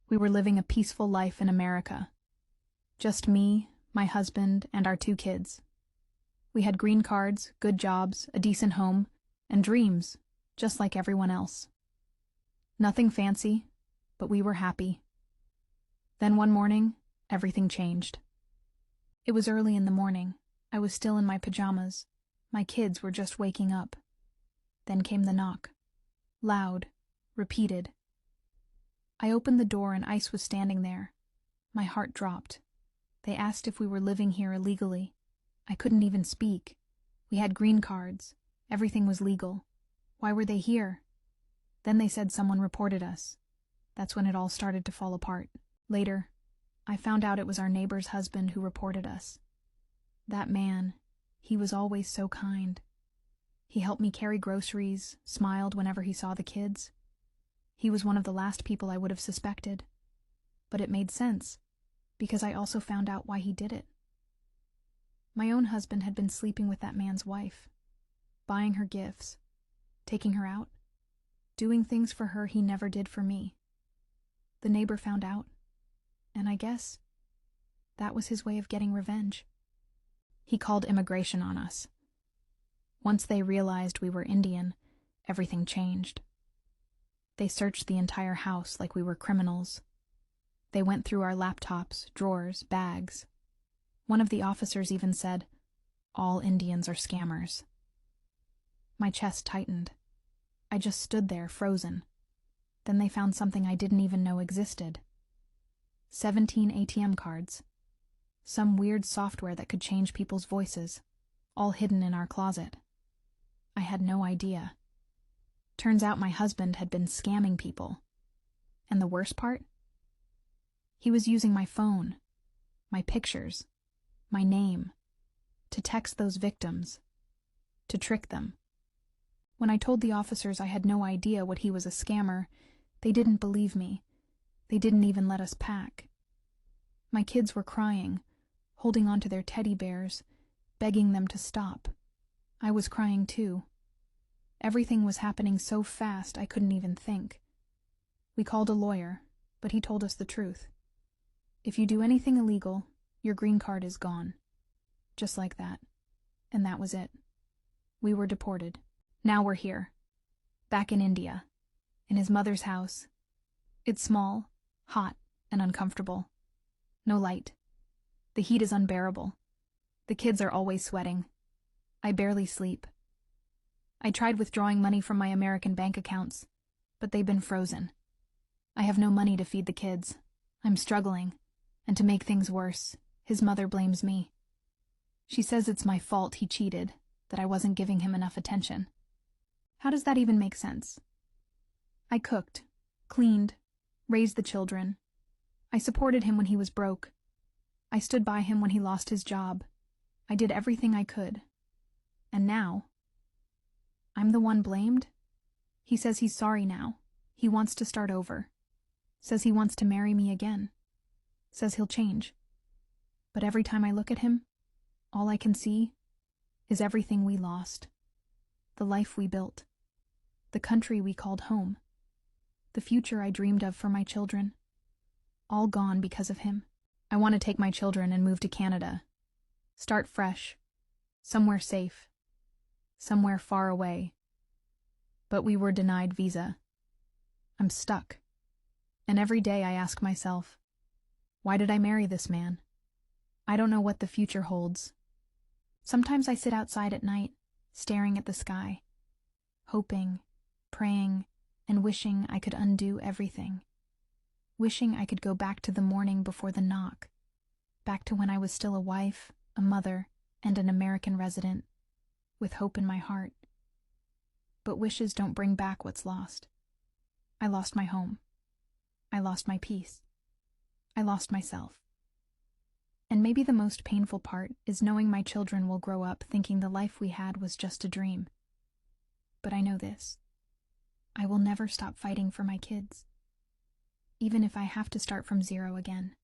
We were living a peaceful life in America. Just me, my husband, and our 2 kids. We had green cards, good jobs, a decent home, and dreams, just like everyone else. Nothing fancy, but we were happy. Then one morning, everything changed. It was early in the morning. I was still in my pajamas. My kids were just waking up. Then came the knock. Loud, repeated. I opened the door and Ice was standing there. My heart dropped. They asked if we were living here illegally. I couldn't even speak. We had green cards. Everything was legal. Why were they here? Then they said someone reported us. That's when it all started to fall apart. Later, I found out it was our neighbor's husband who reported us. That man, he was always so kind. He helped me carry groceries, smiled whenever he saw the kids. He was one of the last people I would have suspected. But it made sense, because I also found out why he did it. My own husband had been sleeping with that man's wife, buying her gifts, taking her out, doing things for her he never did for me. The neighbor found out, and I guess that was his way of getting revenge. He called immigration on us. Once they realized we were Indian, everything changed. They searched the entire house like we were criminals. They went through our laptops, drawers, bags. One of the officers even said, "All Indians are scammers." My chest tightened. I just stood there, frozen. Then they found something I didn't even know existed. 17 ATM cards. Some weird software that could change people's voices, all hidden in our closet. I had no idea. Turns out my husband had been scamming people. And the worst part? He was using my phone, my pictures, my name, to text those victims, to trick them. When I told the officers I had no idea what he was a scammer, they didn't believe me. They didn't even let us pack. My kids were crying, holding on to their teddy bears, begging them to stop. I was crying too. Everything was happening so fast I couldn't even think. We called a lawyer, but he told us the truth. If you do anything illegal, your green card is gone. Just like that. And that was it. We were deported. Now we're here. Back in India. In his mother's house. It's small, hot, and uncomfortable. No light. The heat is unbearable. The kids are always sweating. I barely sleep. I tried withdrawing money from my American bank accounts, but they've been frozen. I have no money to feed the kids. I'm struggling, and to make things worse, his mother blames me. She says it's my fault he cheated, that I wasn't giving him enough attention. How does that even make sense? I cooked, cleaned, raised the children. I supported him when he was broke. I stood by him when he lost his job. I did everything I could. And now, I'm the one blamed? He says he's sorry now. He wants to start over. Says he wants to marry me again. Says he'll change. But every time I look at him, all I can see is everything we lost. The life we built. The country we called home. The future I dreamed of for my children. All gone because of him. I want to take my children and move to Canada. Start fresh. Somewhere safe. Somewhere far away. But we were denied visa. I'm stuck. And every day I ask myself, why did I marry this man? I don't know what the future holds. Sometimes I sit outside at night, staring at the sky, hoping, praying, and wishing I could undo everything. Wishing I could go back to the morning before the knock, back to when I was still a wife, a mother, and an American resident, with hope in my heart. But wishes don't bring back what's lost. I lost my home. I lost my peace. I lost myself. And maybe the most painful part is knowing my children will grow up thinking the life we had was just a dream. But I know this. I will never stop fighting for my kids. Even if I have to start from zero again.